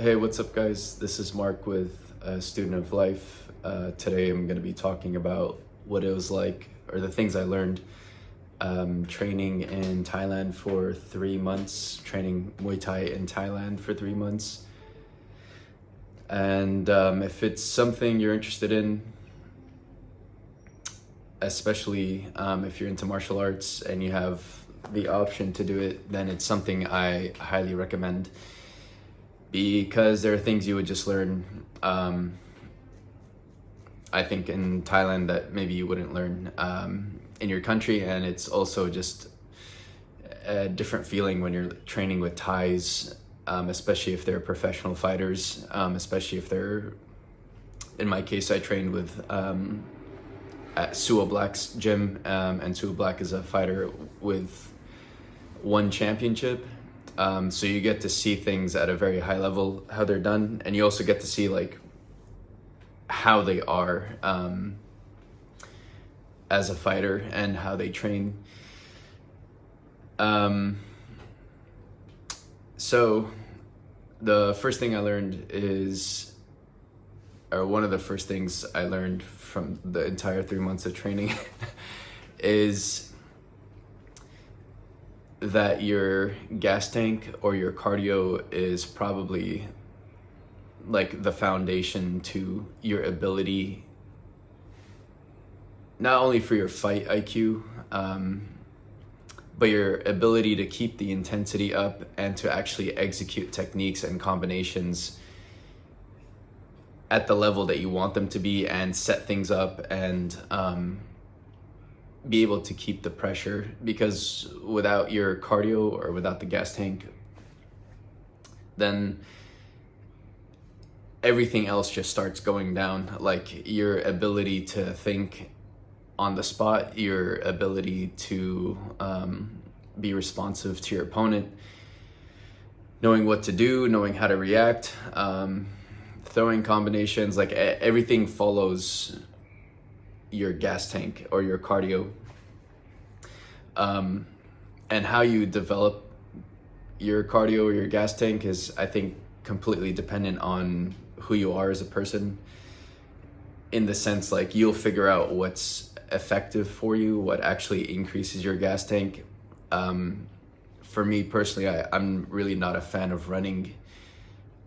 Hey, what's up, guys? This is Mark with Student of Life. Today I'm going to be talking about what it was like, or the things I learned training in Thailand for 3 months, training Muay Thai in Thailand for 3 months. And if it's something you're interested in, especially if you're into martial arts and you have the option to do it, then it's something I highly recommend. Because there are things you would just learn, I think, in Thailand that maybe you wouldn't learn in your country. And it's also just a different feeling when you're training with Thais, especially if they're professional fighters, especially if they're, in my case, I trained with at Suo Black's gym, and Suo Black is a fighter with one championship. So you get to see things at a very high level, how they're done, and you also get to see like how they are as a fighter and how they train. So the first thing I learned is, or one of the first things I learned from the entire 3 months of training is that your gas tank or your cardio is probably like the foundation to your ability, not only for your fight IQ, but your ability to keep the intensity up and to actually execute techniques and combinations at the level that you want them to be, and set things up and be able to keep the pressure. Because without your cardio or without the gas tank, then everything else just starts going down. Like your ability to think on the spot, your ability to be responsive to your opponent, knowing what to do, knowing how to react, throwing combinations, like everything follows your gas tank or your cardio. And how you develop your cardio or your gas tank is, I think, completely dependent on who you are as a person, in the sense like you'll figure out what's effective for you, what actually increases your gas tank. For me personally, I'm really not a fan of running.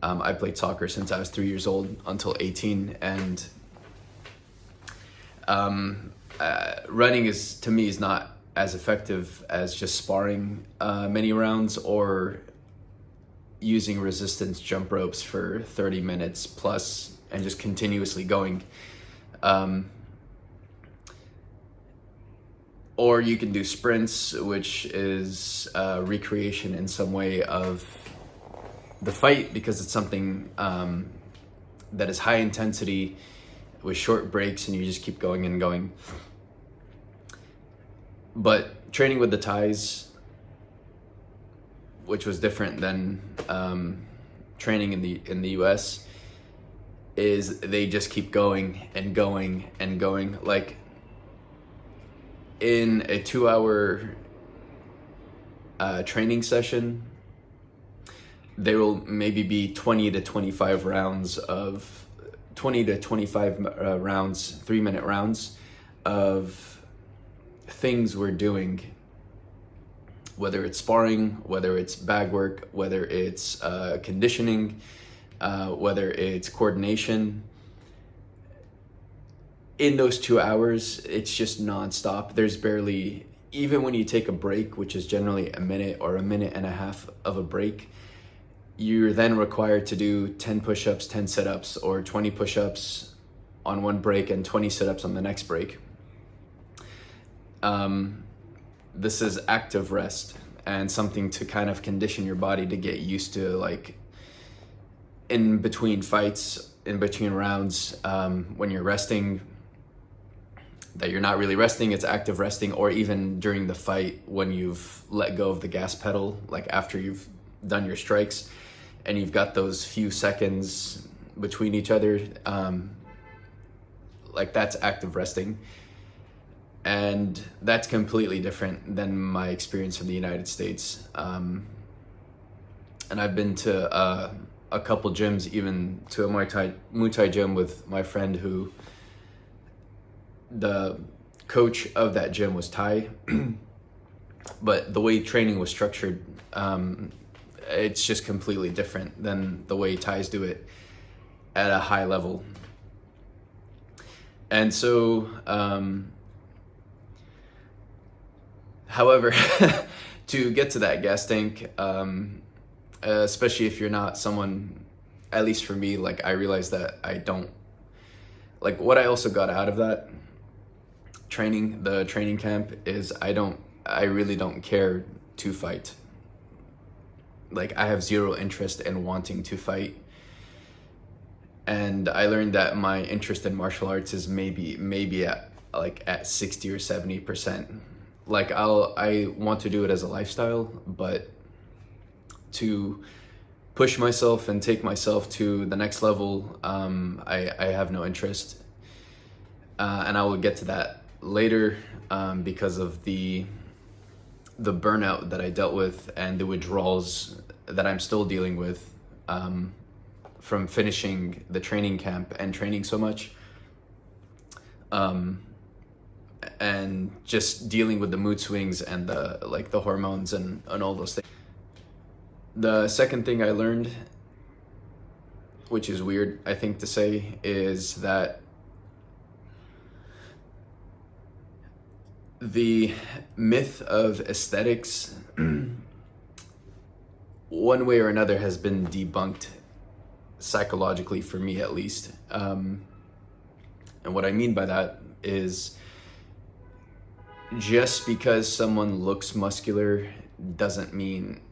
I played soccer since I was 3 years old until 18, and running to me is not as effective as just sparring many rounds or using resistance jump ropes for 30 minutes plus and just continuously going. Or you can do sprints, which is a recreation in some way of the fight, because it's something that is high intensity with short breaks and you just keep going and going. But training with the Thais, which was different than training in the US, is they just keep going and going and going. Like in a 2-hour training session, there will maybe be 20 to 25 rounds, 3-minute rounds of things we're doing, whether it's sparring, whether it's bag work, whether it's conditioning, whether it's coordination. In those 2 hours, it's just nonstop. There's barely, even when you take a break, which is generally a minute or a minute and a half of a break, you're then required to do 10 push-ups, 10 sit-ups, or 20 push-ups on one break and 20 sit-ups on the next break. This is active rest, and something to kind of condition your body to get used to, like in between fights, in between rounds, when you're resting, that you're not really resting, it's active resting. Or even during the fight when you've let go of the gas pedal, like after you've done your strikes and you've got those few seconds between each other, like that's active resting. And that's completely different than my experience in the United States. And I've been to a couple gyms, even to a Muay Thai gym with my friend who the coach of that gym was Thai, but the way training was structured, it's just completely different than the way Thais do it at a high level. And so, however, to get to that gas tank, especially if you're not someone, at least for me, like I realized that I don't, like what I also got out of that training, the training camp, is I really don't care to fight. Like I have zero interest in wanting to fight. And I learned that my interest in martial arts is maybe at 60 or 70%. Like I want to do it as a lifestyle, but to push myself and take myself to the next level, I have no interest. And I will get to that later, because of the burnout that I dealt with and the withdrawals that I'm still dealing with, from finishing the training camp and training so much, and just dealing with the mood swings and the hormones and all those things. The second thing I learned, which is weird I think to say, is that the myth of aesthetics one way or another has been debunked, psychologically, for me at least. And what I mean by that is, just because someone looks muscular doesn't mean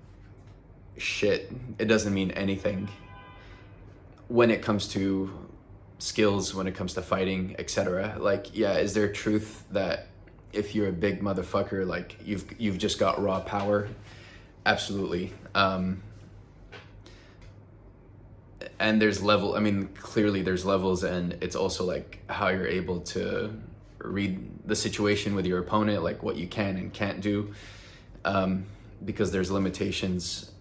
shit. It doesn't mean anything when it comes to skills, when it comes to fighting, etc. Like, yeah, is there truth that if you're a big motherfucker, like you've just got raw power? Absolutely. And there's clearly there's levels, and it's also like how you're able to read the situation with your opponent, like what you can and can't do, because there's limitations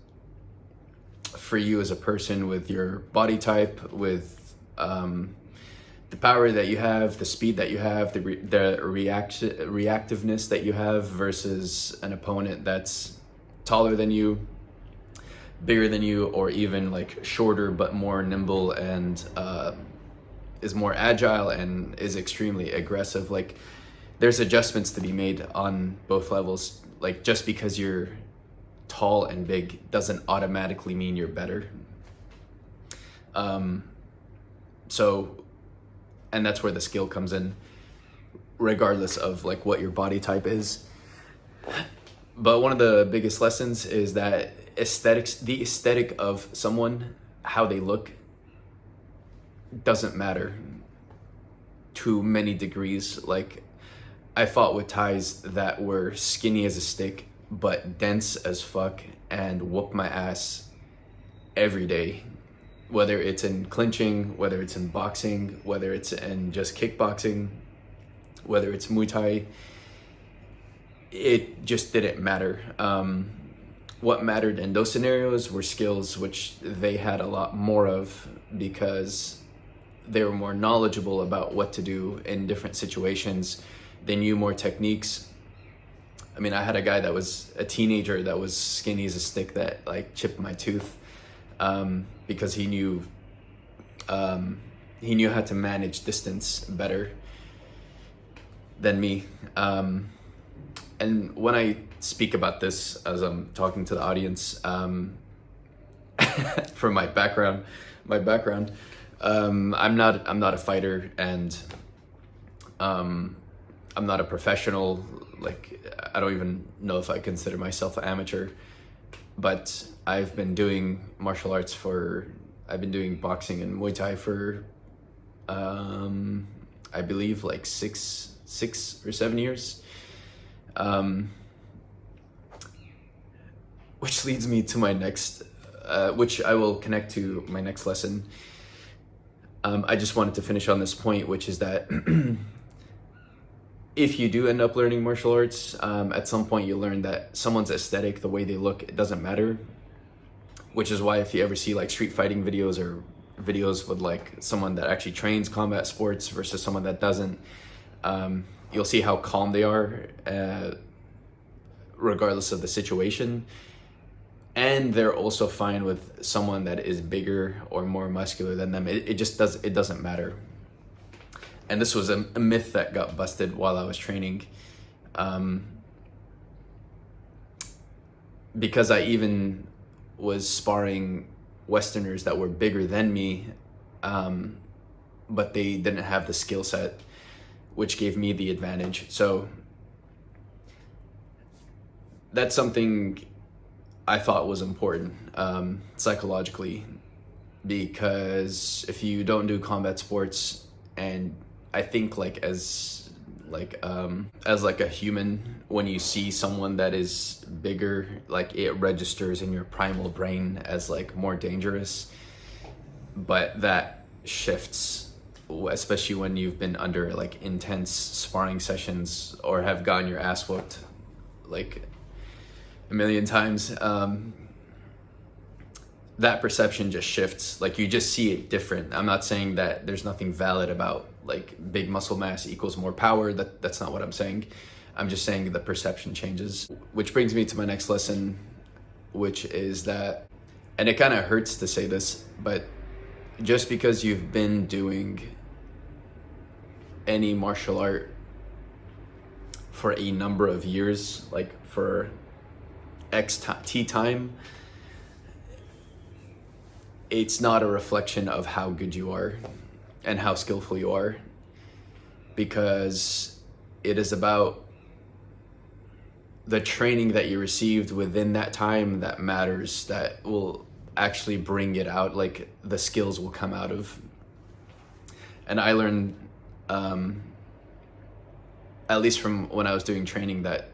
for you as a person with your body type, with the power that you have, the speed that you have, the reactiveness that you have, versus an opponent that's taller than you, bigger than you, or even like shorter but more nimble and is more agile and is extremely aggressive. Like, there's adjustments to be made on both levels. Like, just because you're tall and big doesn't automatically mean you're better. So, and that's where the skill comes in, regardless of like what your body type is. But one of the biggest lessons is that the aesthetic of someone, how they look, doesn't matter to many degrees. Like, I fought with Thais that were skinny as a stick but dense as fuck and whoop my ass every day, whether it's in clinching, whether it's in boxing, whether it's in just kickboxing, whether it's Muay Thai. It just didn't matter. What mattered in those scenarios were skills, which they had a lot more of because they were more knowledgeable about what to do in different situations. They knew more techniques. I mean, I had a guy that was a teenager that was skinny as a stick that like chipped my tooth, because he knew how to manage distance better than me. And when I speak about this, as I'm talking to the audience, for my background, I'm not a fighter, and I'm not a professional. Like, I don't even know if I consider myself an amateur, but I've been doing martial arts I've been doing boxing and Muay Thai for, I believe like six or 7 years. Which leads me to my next, which I will connect to my next lesson. I just wanted to finish on this point, which is that if you do end up learning martial arts, at some point you learn that someone's aesthetic, the way they look, it doesn't matter. which is why if you ever see like street fighting videos or videos with like someone that actually trains combat sports versus someone that doesn't, you'll see how calm they are, regardless of the situation. And they're also fine with someone that is bigger or more muscular than them. It doesn't matter. And this was a myth that got busted while I was training. Because I even was sparring Westerners that were bigger than me, but they didn't have the skill set, which gave me the advantage. So that's something I thought was important, psychologically, because if you don't do combat sports, and I think as a human, when you see someone that is bigger, like it registers in your primal brain as like more dangerous, but that shifts, especially when you've been under like intense sparring sessions or have gotten your ass whooped like a million times. That perception just shifts. Like you just see it different. I'm not saying that there's nothing valid about like big muscle mass equals more power. That's not what I'm saying. I'm just saying the perception changes. Which brings me to my next lesson, which is that, and it kind of hurts to say this, but just because you've been doing any martial art for a number of years, like for T time, it's not a reflection of how good you are and how skillful you are, because it is about the training that you received within that time that matters, that will actually bring it out, like the skills will come out of. And I learned, at least from when I was doing training, that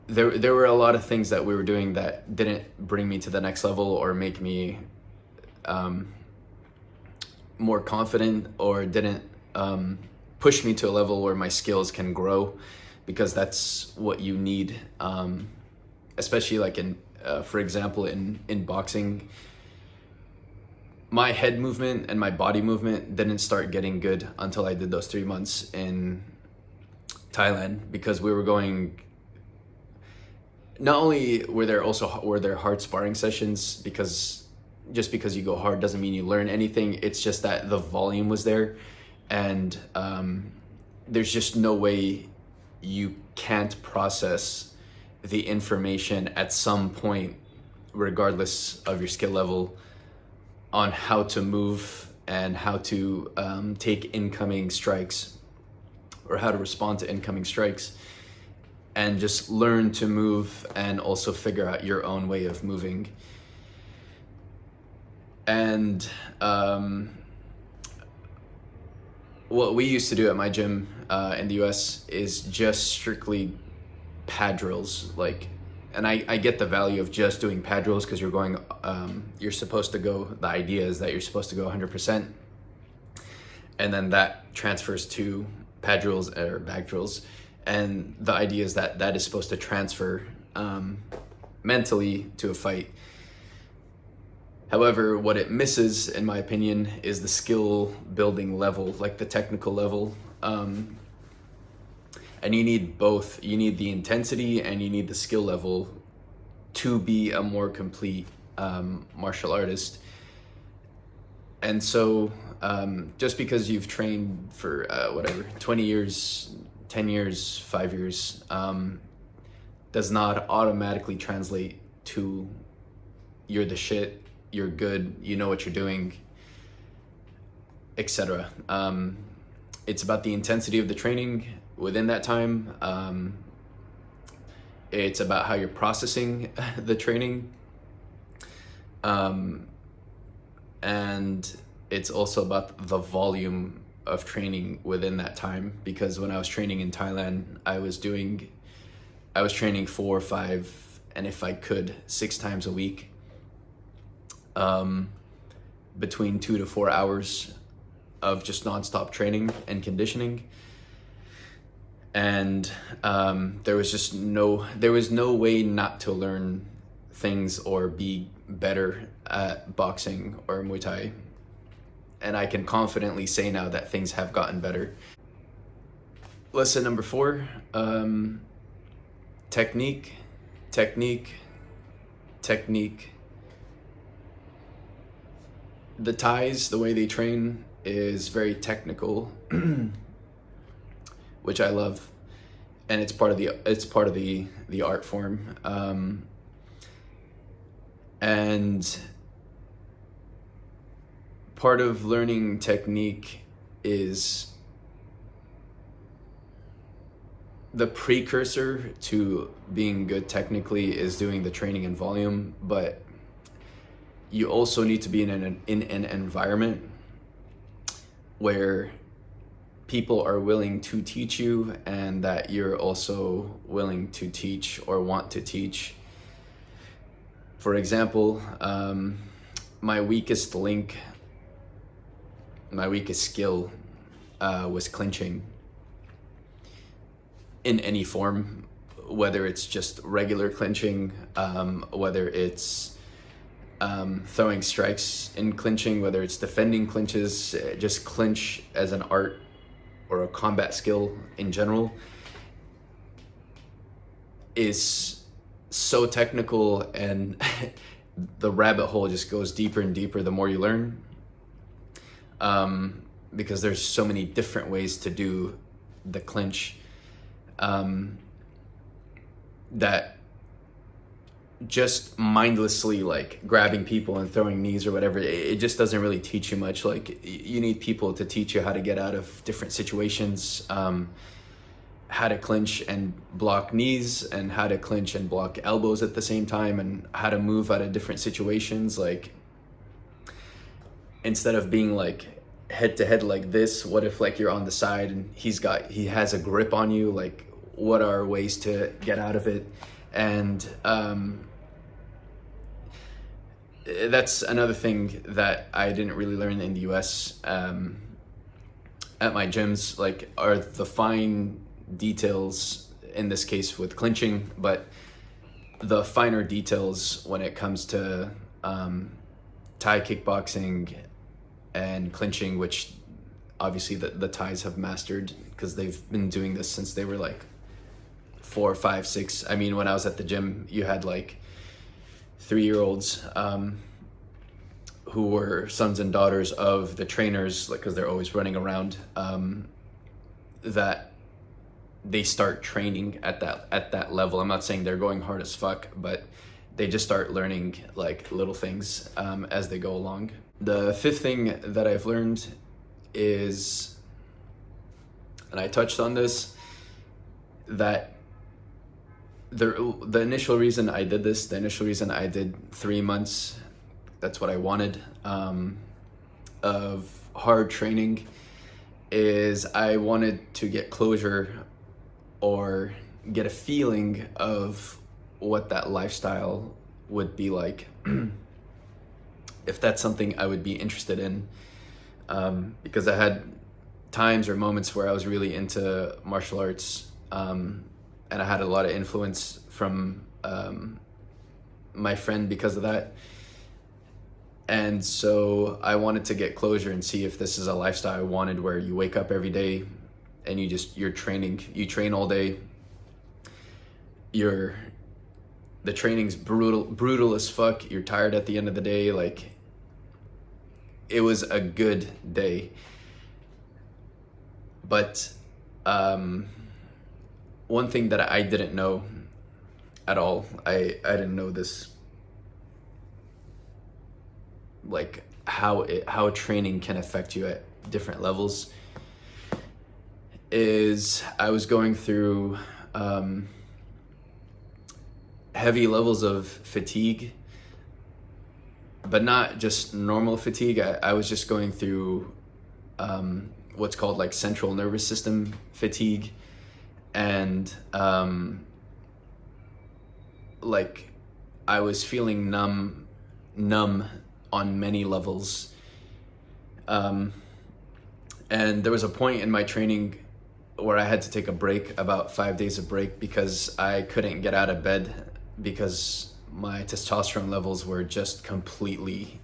there were a lot of things that we were doing that didn't bring me to the next level or make me more confident, or didn't push me to a level where my skills can grow, because that's what you need, especially like for example, in boxing. My head movement and my body movement didn't start getting good until I did those 3 months in Thailand, because we were going, not only were there hard sparring sessions, because just because you go hard doesn't mean you learn anything. It's just that the volume was there, and there's just no way you can't process the information at some point, regardless of your skill level, on how to move and how to take incoming strikes, or how to respond to incoming strikes, and just learn to move and also figure out your own way of moving. And what we used to do at my gym in the US is just strictly pad drills. Like, and I get the value of just doing pad drills, because you're going, you're supposed to go, the idea is that you're supposed to go 100%. And then that transfers to pad drills or back drills. And the idea is that that is supposed to transfer mentally to a fight. However, what it misses, in my opinion, is the skill building level, like the technical level. And you need both. You need the intensity and you need the skill level to be a more complete martial artist. And so just because you've trained for 20 years, 10 years, 5 years, does not automatically translate to you're the shit, you're good, you know what you're doing, etc. It's about the intensity of the training within that time. It's about how you're processing the training. And it's also about the volume of training within that time, because when I was training in Thailand, I was training 4 or 5, and if I could, 6 times a week, between 2 to 4 hours of just nonstop training and conditioning. And there was no way not to learn things or be better at boxing or Muay Thai. And I can confidently say now that things have gotten better. Lesson number 4, technique, technique, technique. The Thais, the way they train is very technical, which I love, and it's part of the art form. And part of learning technique is the precursor to being good technically is doing the training in volume, but you also need to be in an environment where people are willing to teach you and that you're also willing to teach or want to teach. For example, my weakest skill was clinching in any form, whether it's just regular clinching, whether it's throwing strikes in clinching, whether it's defending clinches, just clinch as an art or a combat skill in general is so technical, and the rabbit hole just goes deeper and deeper the more you learn, because there's so many different ways to do the clinch, that just mindlessly like grabbing people and throwing knees or whatever, it just doesn't really teach you much. Like, you need people to teach you how to get out of different situations, how to clinch and block knees, and how to clinch and block elbows at the same time, and how to move out of different situations. Like, instead of being like head to head like this, what if like you're on the side and he has a grip on you? Like, what are ways to get out of it? And that's another thing that I didn't really learn in the US at my gyms, like, are the fine details, in this case with clinching, but the finer details when it comes to Thai kickboxing and clinching, which obviously the Thais have mastered because they've been doing this since they were like 4, 5, 6. I mean, when I was at the gym, you had like 3-year-olds who were sons and daughters of the trainers, like, because they're always running around, that they start training at that level. I'm not saying they're going hard as fuck, but they just start learning like little things as they go along. The 5th thing that I've learned is, and I touched on this, that the initial reason I did this, the initial reason I did 3 months, that's what I wanted, of hard training, is I wanted to get closure or get a feeling of what that lifestyle would be like, if that's something I would be interested in, because I had times or moments where I was really into martial arts, and I had a lot of influence from my friend because of that. And so I wanted to get closure and see if this is a lifestyle I wanted, where you wake up every day and you train all day. The training's brutal as fuck. You're tired at the end of the day. Like, it was a good day. But one thing that I didn't know at all, I didn't know this, like how training can affect you at different levels, is I was going through heavy levels of fatigue, but not just normal fatigue. I was just going through what's called like central nervous system fatigue, and like I was feeling numb on many levels, and there was a point in my training where I had to take a break, about 5 days of break, because I couldn't get out of bed because my testosterone levels were just completely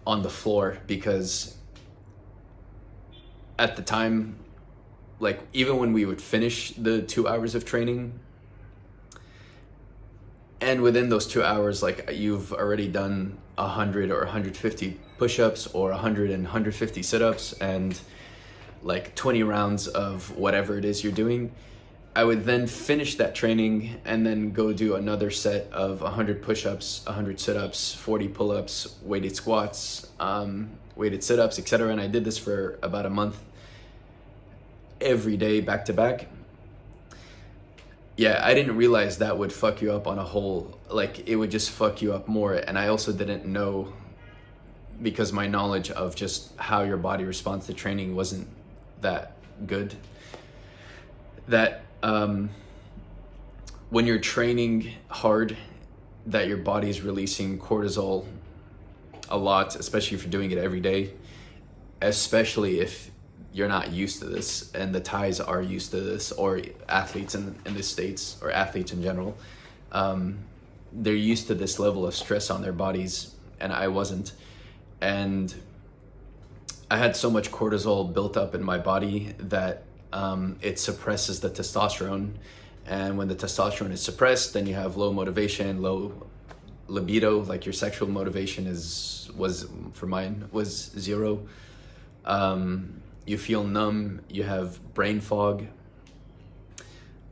on the floor, because at the time, like even when we would finish the 2 hours of training, and within those 2 hours, like you've already done 100 or 150 push-ups or 100 and 150 sit-ups and like 20 rounds of whatever it is you're doing, I would then finish that training and then go do another set of 100 push-ups, 100 sit-ups, 40 pull-ups, weighted squats, weighted sit-ups, etc. And I did this for about a month, every day, back to back. Yeah, I didn't realize that would fuck you up on a whole, like it would just fuck you up more. And I also didn't know, because my knowledge of just how your body responds to training wasn't that good, that when you're training hard, that your body's releasing cortisol a lot, especially if you're doing it every day, especially if you're not used to this, and the Thais are used to this, or athletes in the States, or athletes in general. They're used to this level of stress on their bodies, and I wasn't. And I had so much cortisol built up in my body that it suppresses the testosterone. And when the testosterone is suppressed, then you have low motivation, low libido, like your sexual motivation for mine was zero. You feel numb, you have brain fog.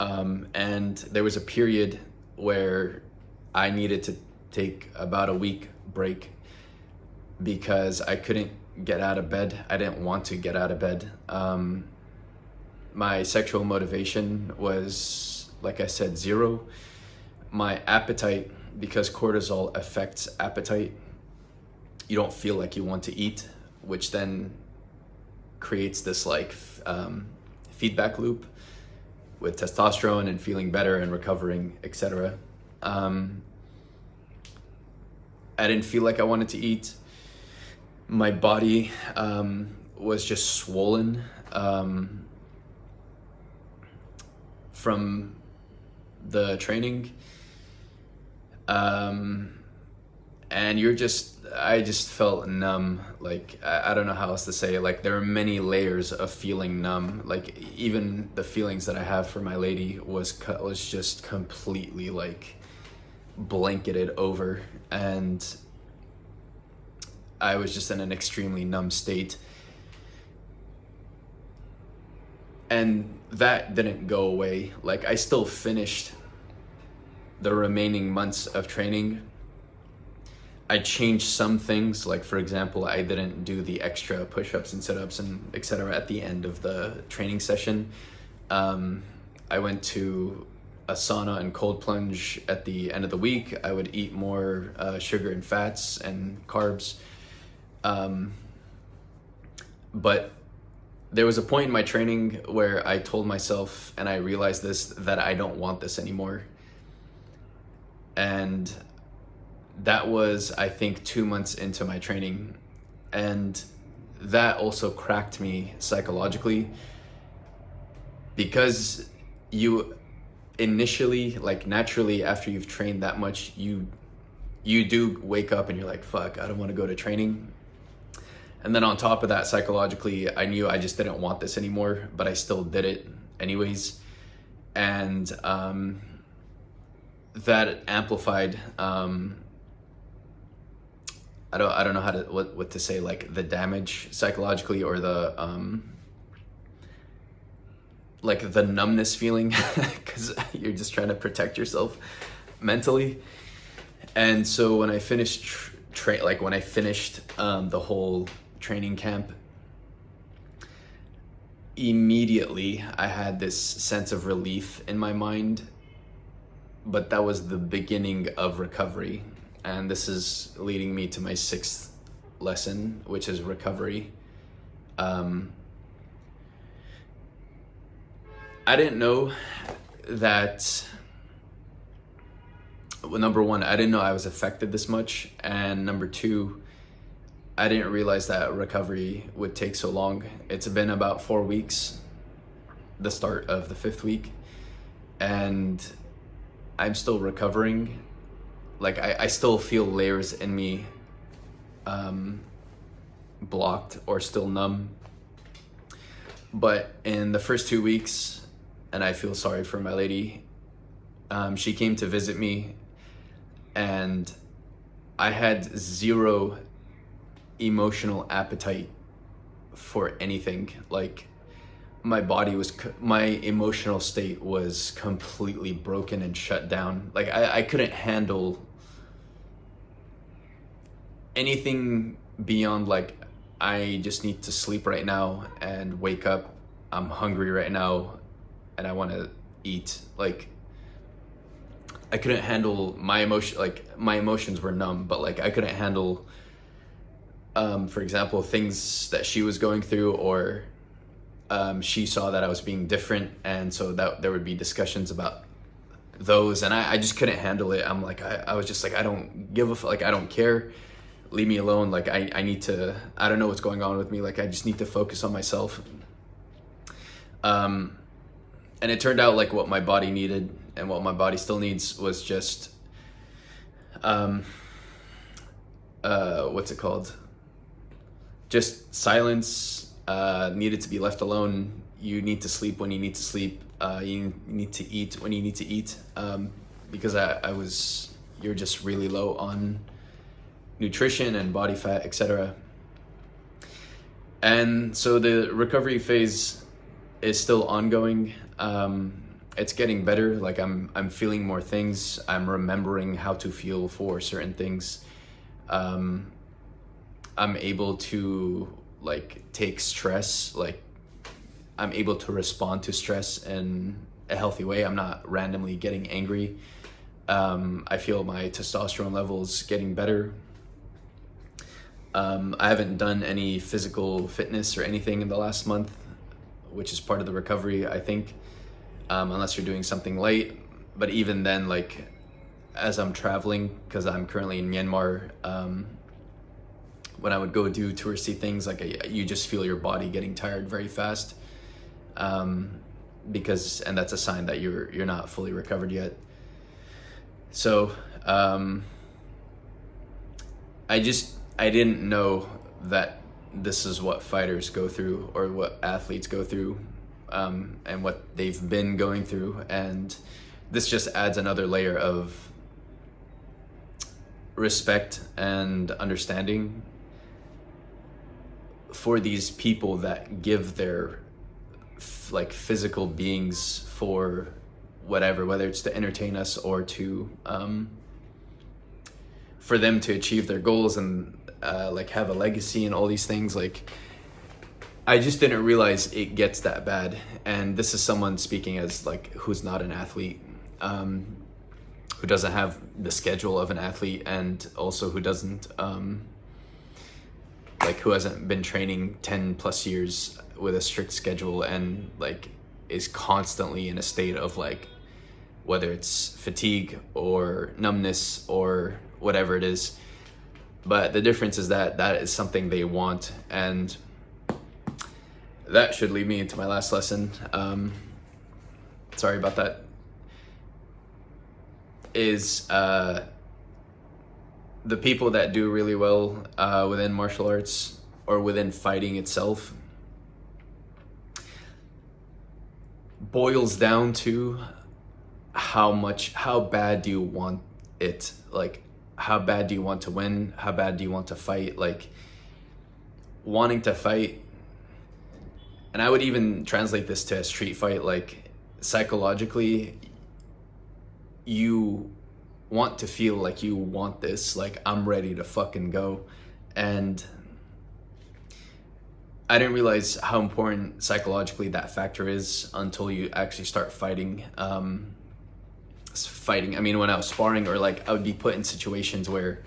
And there was a period where I needed to take about a week break because I couldn't get out of bed. I didn't want to get out of bed. My sexual motivation was, like I said, zero. My appetite, because cortisol affects appetite, you don't feel like you want to eat, which then creates this like feedback loop with testosterone and feeling better and recovering, etc. I didn't feel like I wanted to eat. My body was just swollen from the training. And I just felt numb. Like, I don't know how else to say it. Like, there are many layers of feeling numb. Like, even the feelings that I have for my lady was just completely like blanketed over, and I was just in an extremely numb state. And that didn't go away. Like, I still finished the remaining months of training. I changed some things, like for example, I didn't do the extra push-ups and sit-ups and etc. at the end of the training session. I went to a sauna and cold plunge at the end of the week. I would eat more sugar and fats and carbs. But there was a point in my training where I told myself, and I realized this, that I don't want this anymore. And that was, I think, 2 months into my training. And that also cracked me psychologically, because you initially, like naturally, after you've trained that much, you do wake up and you're like, fuck, I don't want to go to training. And then on top of that, psychologically, I knew I just didn't want this anymore, but I still did it anyways. And that amplified, I don't know what to say, like the damage psychologically, or the like the numbness feeling, because you're just trying to protect yourself mentally. And so when I finished the whole training camp, immediately I had this sense of relief in my mind, but that was the beginning of recovery. And this is leading me to my 6th lesson, which is recovery. I didn't know that, well, number one, I didn't know I was affected this much. And number two, I didn't realize that recovery would take so long. It's been about 4 weeks, the start of the 5th week, and I'm still recovering. like I still feel layers in me blocked or still numb. But in the first 2 weeks, and I feel sorry for my lady, she came to visit me, and I had zero emotional appetite for anything. Like my emotional state was completely broken and shut down. Like I couldn't handle anything beyond like, I just need to sleep right now and wake up. I'm hungry right now and I want to eat. Like I couldn't handle my emotion. Like my emotions were numb, but like I couldn't handle, for example, things that she was going through, or she saw that I was being different, and so that there would be discussions about those, and I just couldn't handle it. I'm like, I was just like, I don't give a fuck. Like I don't care. Leave me alone. Like I need to, I don't know what's going on with me. Like I just need to focus on myself. And it turned out like what my body needed and what my body still needs was just, what's it called? Just silence, needed to be left alone. You need to sleep when you need to sleep. You need to eat when you need to eat. Because you're just really low on nutrition and body fat, etc. And so the recovery phase is still ongoing. It's getting better. Like I'm feeling more things. I'm remembering how to feel for certain things. I'm able to like take stress. Like I'm able to respond to stress in a healthy way. I'm not randomly getting angry. I feel my testosterone levels getting better. I haven't done any physical fitness or anything in the last month, which is part of the recovery, I think, unless you're doing something light. But even then, like as I'm traveling, because I'm currently in Myanmar, when I would go do touristy things, like you just feel your body getting tired very fast, and that's a sign that you're not fully recovered yet. So I didn't know that this is what fighters go through or what athletes go through, and what they've been going through. And this just adds another layer of respect and understanding for these people that give their like physical beings for whether it's to entertain us or to for them to achieve their goals and like have a legacy and all these things. Like I just didn't realize it gets that bad. And this is someone speaking as like who's not an athlete, who doesn't have the schedule of an athlete, and also who doesn't who hasn't been training 10 plus years with a strict schedule, and like is constantly in a state of like, whether it's fatigue or numbness or whatever it is. But the difference is that is something they want, and that should lead me into my last lesson. Sorry about that. Is the people that do really well within martial arts or within fighting itself boils down to how bad do you want it? Like, how bad do you want to win? How bad do you want to fight? Like, wanting to fight, and I would even translate this to a street fight, like psychologically, you want to feel like you want this, like I'm ready to fucking go. And I didn't realize how important psychologically that factor is until you actually start fighting. I mean, when I was sparring, or like I would be put in situations where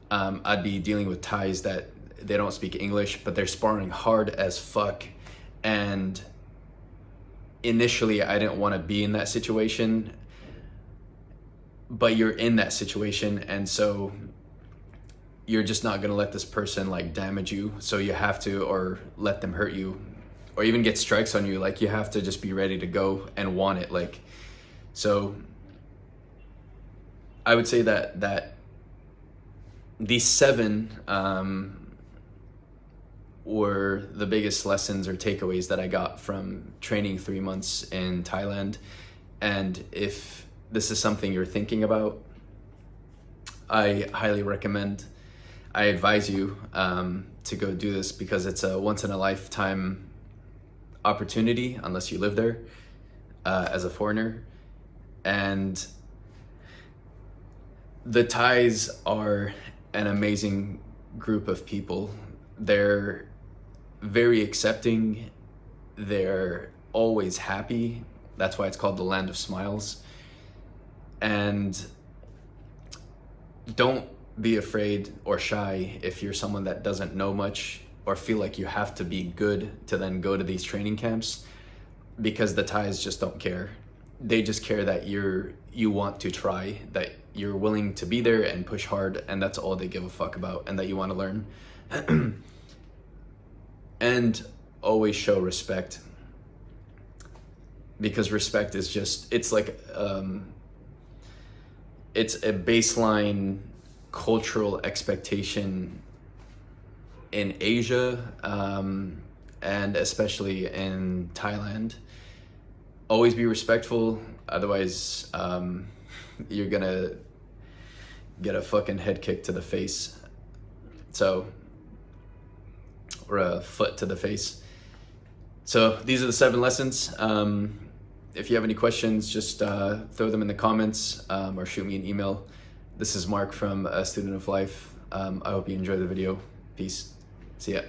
I'd be dealing with Thais that they don't speak English, but they're sparring hard as fuck. And initially I didn't want to be in that situation, but you're in that situation, and so you're just not going to let this person like damage you. So you have to, or let them hurt you, or even get strikes on you. Like you have to just be ready to go and want it. Like, so I would say that these 7 were the biggest lessons or takeaways that I got from training 3 months in Thailand. And if this is something you're thinking about, I highly recommend, I advise you to go do this, because it's a once in a lifetime opportunity unless you live there as a foreigner. And the Thais are an amazing group of people. They're very accepting. They're always happy. That's why it's called the land of smiles. And don't be afraid or shy if you're someone that doesn't know much or feel like you have to be good to then go to these training camps, because the Thais just don't care. They just care that you want to try, that you're willing to be there and push hard, and that's all they give a fuck about, and that you want to learn. And always show respect, because respect is just, it's like it's a baseline cultural expectation in Asia, and especially in Thailand. Always be respectful, otherwise you're gonna get a fucking head kick to the face. So, or a foot to the face. So these are the 7 lessons. If you have any questions, just throw them in the comments or shoot me an email. This is Mark from A Student of Life. I hope you enjoy the video. Peace. See ya.